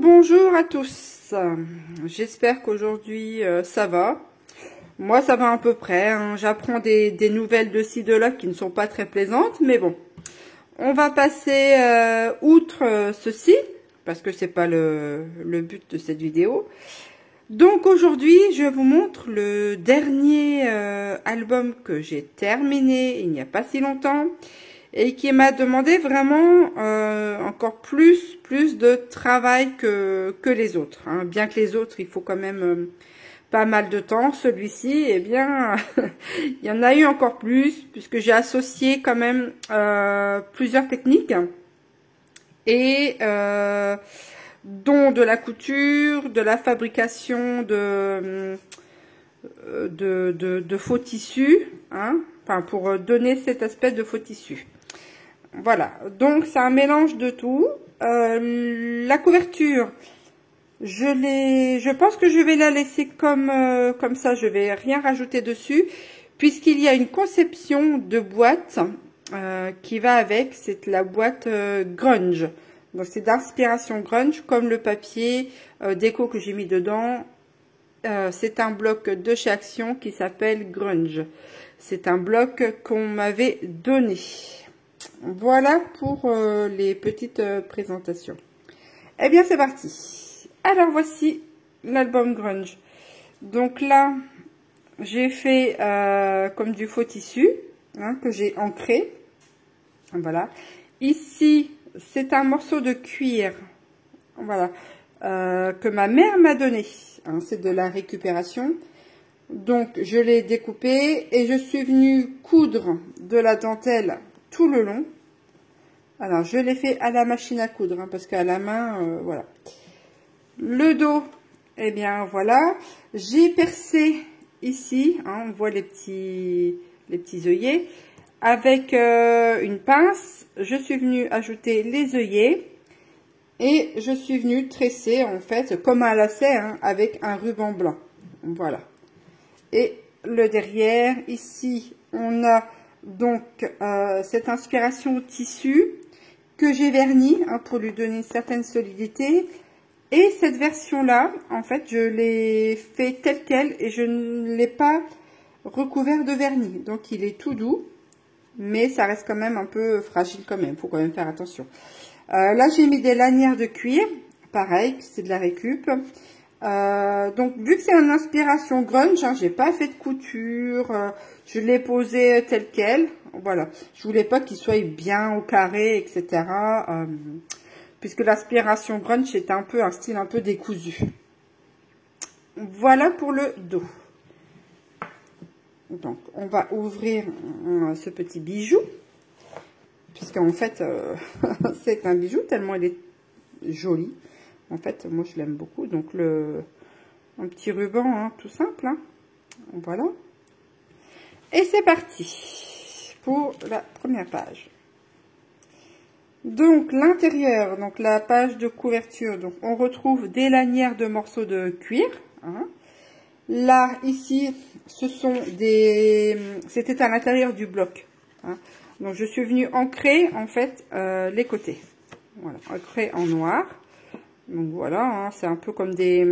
Bonjour à tous, j'espère qu'aujourd'hui ça va. Moi ça va à peu près, hein. J'apprends des nouvelles de ci de là qui ne sont pas très plaisantes, mais bon. On va passer outre ceci, parce que c'est pas le but de cette vidéo. Donc aujourd'hui je vous montre le dernier album que j'ai terminé il n'y a pas si longtemps. Et qui m'a demandé vraiment encore plus de travail que les autres. Hein. Bien que les autres, il faut quand même pas mal de temps. Celui-ci, eh bien, il y en a eu encore plus, puisque j'ai associé quand même plusieurs techniques. Et dont de la couture, de la fabrication de faux tissus, hein, enfin pour donner cet aspect de faux tissus. Voilà, donc c'est un mélange de tout. La couverture, je pense que je vais la laisser comme ça, je vais rien rajouter dessus, puisqu'il y a une conception de boîte qui va avec, c'est la boîte grunge. Donc c'est d'inspiration grunge, comme le papier déco que j'ai mis dedans. C'est un bloc de chez Action qui s'appelle Grunge. C'est un bloc qu'on m'avait donné. Voilà pour les petites présentations. Eh bien, c'est parti. Alors, voici l'album Grunge. Donc là, j'ai fait comme du faux tissu, hein, que j'ai ancré. Voilà. Ici, c'est un morceau de cuir. Voilà. Que ma mère m'a donné. Hein, c'est de la récupération. Donc, je l'ai découpé et je suis venue coudre de la dentelle tout le long. Alors, je l'ai fait à la machine à coudre, hein, parce qu'à la main, voilà. Le dos, eh bien, voilà. J'ai percé ici, hein, on voit les petits œillets. Avec une pince, je suis venue ajouter les œillets. Et je suis venue tresser, en fait, comme un lacet, hein, avec un ruban blanc. Voilà. Et le derrière, ici, on a donc cette inspiration au tissu que j'ai verni, hein, pour lui donner une certaine solidité. Et cette version-là, en fait, je l'ai fait telle quelle et je ne l'ai pas recouvert de vernis. Donc, il est tout doux, mais ça reste quand même un peu fragile quand même. Il faut quand même faire attention. Là, j'ai mis des lanières de cuir. Pareil, c'est de la récup. Donc, vu que c'est une inspiration grunge, hein, j'ai pas fait de couture. Je l'ai posé tel quel. Voilà. Je voulais pas qu'il soit bien au carré, etc. Puisque l'inspiration grunge est un peu un style un peu décousu. Voilà pour le dos. Donc, on va ouvrir ce petit bijou. Puisqu'en fait, c'est un bijou tellement il est joli. En fait, moi, je l'aime beaucoup. Donc, un petit ruban, hein, tout simple. Hein. Voilà. Et c'est parti pour la première page. Donc, l'intérieur, donc la page de couverture. Donc, on retrouve des lanières de morceaux de cuir. Hein. Là, ici, ce sont des... C'était à l'intérieur du bloc. Hein. Donc, je suis venue ancrer, en fait, les côtés. Voilà, ancrer en noir. Donc, voilà, hein, c'est un peu comme des...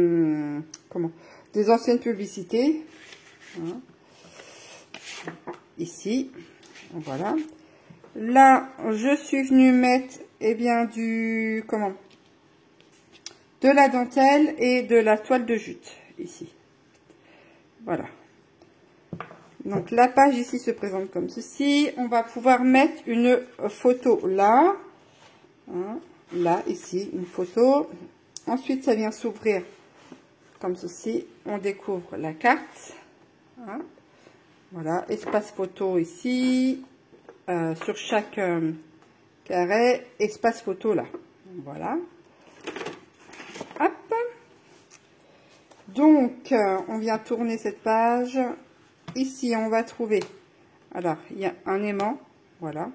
des anciennes publicités. Hein. Ici, voilà. Là, je suis venue mettre, eh bien, de la dentelle et de la toile de jute, ici. Voilà. Donc, la page ici se présente comme ceci. On va pouvoir mettre une photo là. Hein, là, ici, une photo. Ensuite, ça vient s'ouvrir comme ceci. On découvre la carte. Hein, voilà, espace photo ici. Sur chaque carré, espace photo là. Voilà. Hop. Donc, on vient tourner cette page. Ici, on va trouver, alors, il y a un aimant, voilà.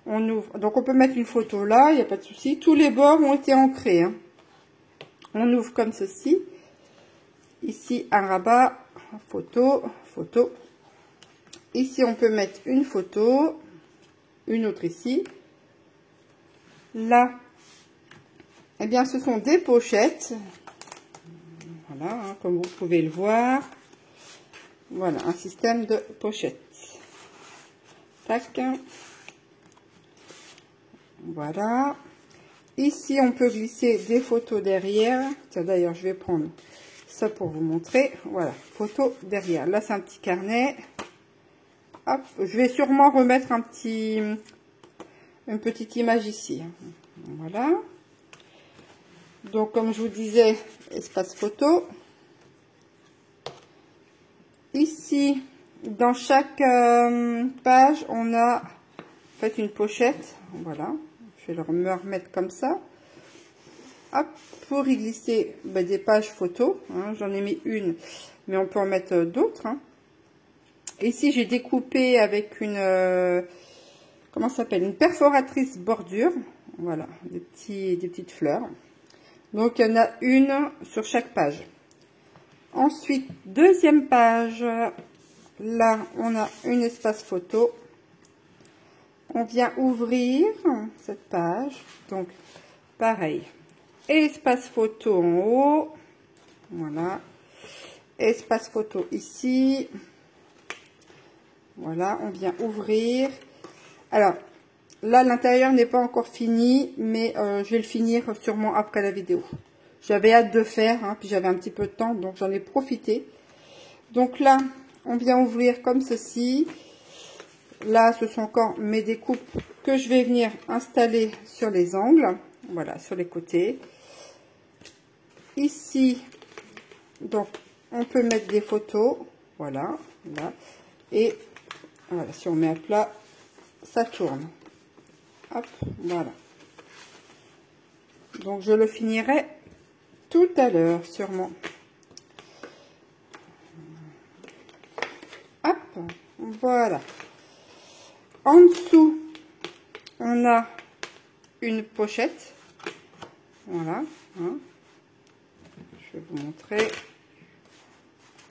On ouvre, donc on peut mettre une photo là, il n'y a pas de souci. Tous les bords ont été ancrés. Hein. On ouvre comme ceci. Ici, un rabat, photo, photo. Ici, on peut mettre une photo, une autre ici. Là, eh bien, ce sont des pochettes. Voilà, hein, comme vous pouvez le voir. Voilà, un système de pochettes. Tac. Voilà. Ici, on peut glisser des photos derrière. Tiens, d'ailleurs, je vais prendre ça pour vous montrer. Voilà, photo derrière. Là, c'est un petit carnet. Hop, je vais sûrement remettre une petite image ici. Voilà. Donc, comme je vous disais, espace photo. Ici, dans chaque page, on a fait une pochette. Voilà. Je vais me remettre comme ça. Hop, pour y glisser des pages photos. Hein, j'en ai mis une, mais on peut en mettre d'autres. Hein. Ici, j'ai découpé avec une... comment ça s'appelle? Une perforatrice bordure. Voilà, des petites fleurs. Donc, il y en a une sur chaque page. Ensuite, deuxième page. Là, on a un espace photo. On vient ouvrir cette page. Donc, pareil. Espace photo en haut. Voilà. Espace photo ici. Voilà, on vient ouvrir. Alors, là, l'intérieur n'est pas encore fini, mais je vais le finir sûrement après la vidéo. J'avais hâte de faire, hein, puis j'avais un petit peu de temps, donc j'en ai profité. Donc là, on vient ouvrir comme ceci. Là, ce sont encore mes découpes que je vais venir installer sur les angles. Voilà, sur les côtés. Ici, donc, on peut mettre des photos. Voilà, là. Et voilà, si on met à plat, ça tourne. Hop, voilà. Donc, je le finirai tout à l'heure, sûrement. Hop, voilà. En dessous, on a une pochette. Voilà. Hein. Je vais vous montrer.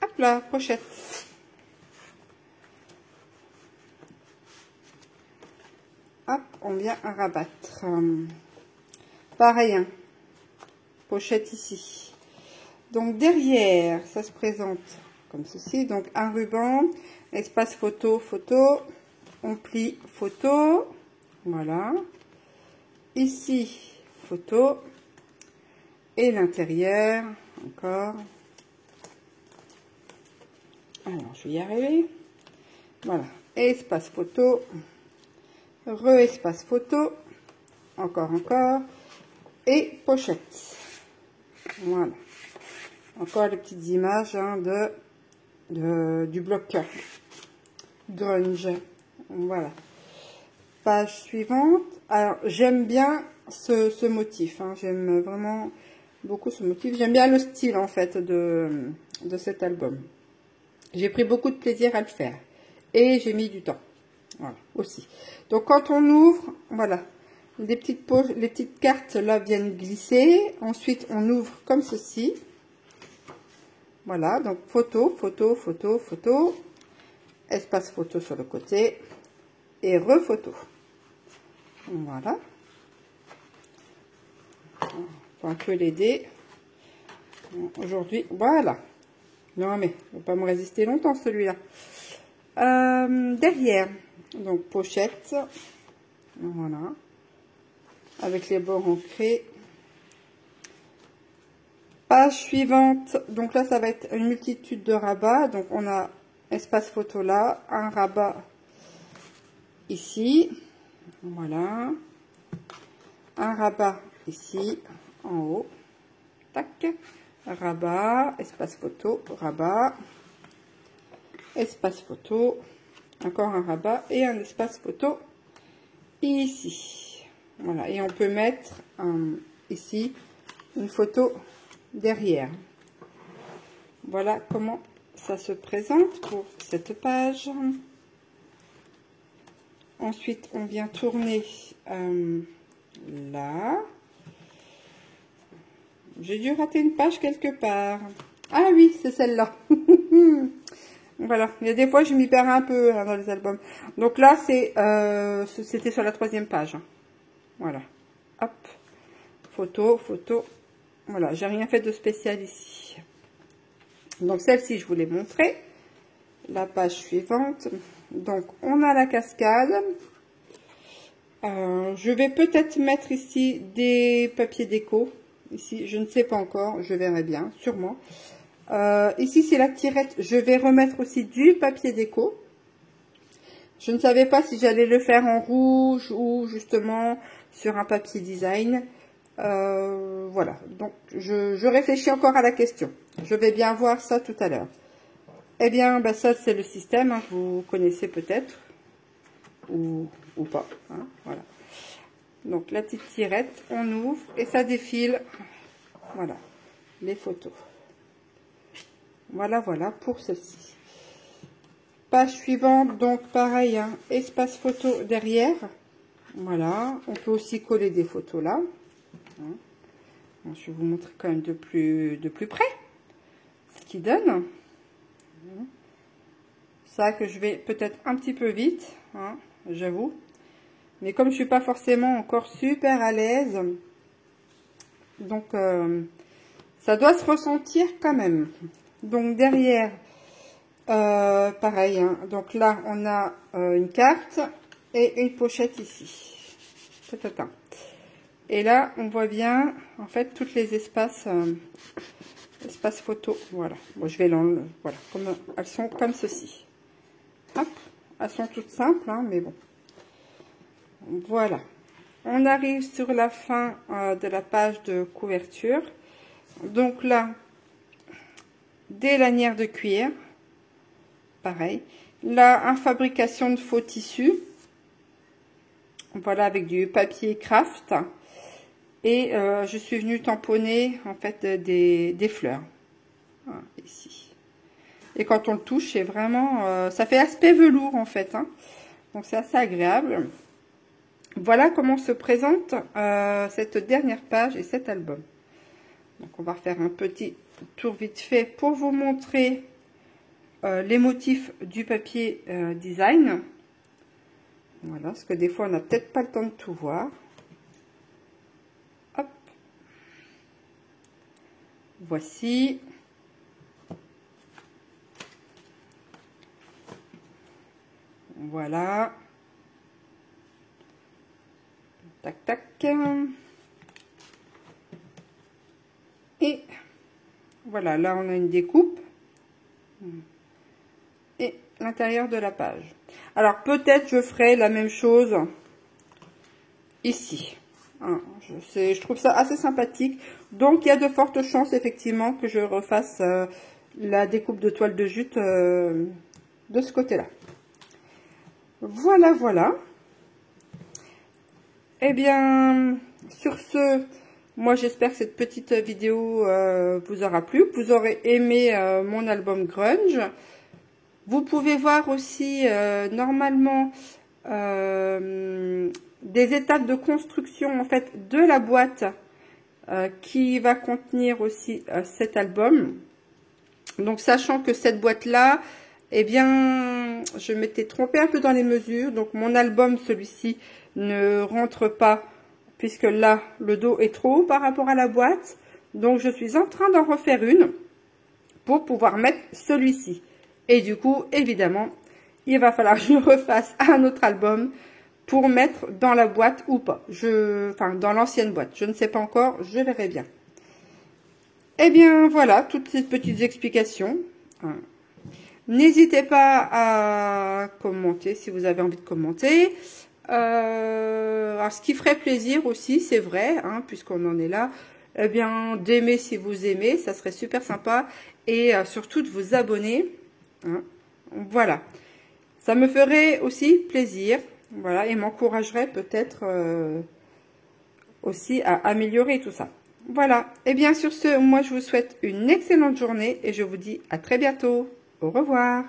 Hop là, pochette. Hop, on vient rabattre. Pareil, hein. Pochette ici. Donc derrière, ça se présente comme ceci. Donc un ruban, espace photo, photo. On plie photo. Voilà. Ici, photo. Et l'intérieur, encore. Alors, je vais y arriver. Voilà. Espace photo. Re-espace photo. Encore. Et pochette. Voilà. Encore les petites images hein, du bloc grunge. Voilà. Page suivante. Alors, j'aime bien ce motif. Hein. J'aime vraiment beaucoup ce motif. J'aime bien le style, en fait, de cet album. J'ai pris beaucoup de plaisir à le faire. Et j'ai mis du temps. Voilà, aussi. Donc, quand on ouvre, voilà, les petites cartes, là, viennent glisser. Ensuite, on ouvre comme ceci. Voilà, donc photo, photo, photo, photo. Espace photo sur le côté. Et rephoto. Voilà. Faut un peu l'aider. Aujourd'hui, voilà. Non mais, il ne va pas me résister longtemps celui-là. Derrière, donc pochette. Voilà. Avec les bords ancrés. Page suivante. Donc là, ça va être une multitude de rabats. Donc on a espace photo là, un rabat ici. Voilà. Un rabat ici, en haut. Tac. Rabat, espace photo, rabat. Espace photo. Encore un rabat et un espace photo ici. Voilà. Et on peut mettre ici une photo derrière. Voilà comment ça se présente pour cette page. Ensuite, on vient tourner là. J'ai dû rater une page quelque part. Ah oui, c'est celle-là. Voilà. Il y a des fois, je m'y perds un peu hein, dans les albums. Donc là, c'était sur la 3e page. Voilà. Hop. photo, photo. Voilà, j'ai rien fait de spécial ici. Donc celle-ci, je vous l'ai montré. La page suivante. Donc on a la cascade. Je vais peut-être mettre ici des papiers déco. Ici, je ne sais pas encore, je verrai bien, sûrement. Ici, c'est la tirette. Je vais remettre aussi du papier déco. Je ne savais pas si j'allais le faire en rouge ou justement sur un papier design. Voilà, donc je réfléchis encore à la question. Je vais bien voir ça tout à l'heure. Eh bien, bah, ça c'est le système, hein, vous connaissez peut-être, ou pas. Hein, voilà. Donc la petite tirette, on ouvre et ça défile. Voilà, les photos. Voilà, voilà pour ceci. Page suivante, donc pareil, hein, espace photo derrière. Voilà, on peut aussi coller des photos là. Hein. Bon, je vais vous montrer quand même de plus près ce qu'il donne. Ça que je vais peut-être un petit peu vite, hein, j'avoue. Mais comme je suis pas forcément encore super à l'aise, donc ça doit se ressentir quand même. Donc derrière, pareil, hein, donc là on a une carte et une pochette ici. Et là on voit bien en fait toutes les espaces photo. Voilà, bon, je vais l'enlever. Voilà, comme elles sont comme ceci. Hop, elles sont toutes simples, hein, mais bon. Voilà, on arrive sur la fin de la page de couverture. Donc là, des lanières de cuir, pareil. Là, une fabrication de faux tissus, voilà, avec du papier craft. Et je suis venue tamponner en fait des fleurs, voilà, ici. Et quand on le touche, c'est vraiment, ça fait aspect velours en fait, hein. Donc c'est assez agréable. Voilà comment se présente cette dernière page et cet album. Donc on va faire un petit tour vite fait pour vous montrer les motifs du papier design. Voilà, parce que des fois on n'a peut-être pas le temps de tout voir. Hop. Voici. Voilà. Tac, tac. Et voilà, là on a une découpe. Et l'intérieur de la page. Alors peut-être je ferai la même chose ici. Hein, je trouve ça assez sympathique. Donc il y a de fortes chances effectivement que je refasse la découpe de toile de jute de ce côté-là. Voilà, voilà. Eh bien, sur ce, moi j'espère que cette petite vidéo vous aura plu, que vous aurez aimé mon album grunge. Vous pouvez voir aussi normalement des étapes de construction en fait de la boîte qui va contenir aussi cet album. Donc sachant que cette boîte là, eh bien je m'étais trompée un peu dans les mesures, donc mon album celui-ci ne rentre pas puisque là le dos est trop haut par rapport à la boîte. Donc je suis en train d'en refaire une pour pouvoir mettre celui-ci. Et du coup évidemment il va falloir que je refasse un autre album pour mettre dans la boîte ou pas. Enfin dans l'ancienne boîte, je ne sais pas encore, je verrai bien. Eh bien voilà, toutes ces petites explications. N'hésitez pas à commenter si vous avez envie de commenter. Alors ce qui ferait plaisir aussi, c'est vrai, hein, puisqu'on en est là, eh bien d'aimer si vous aimez, ça serait super sympa. Et surtout de vous abonner. Hein, voilà. Ça me ferait aussi plaisir. Voilà, et m'encouragerait peut-être aussi à améliorer tout ça. Voilà, et bien sur ce, moi je vous souhaite une excellente journée et je vous dis à très bientôt. Au revoir.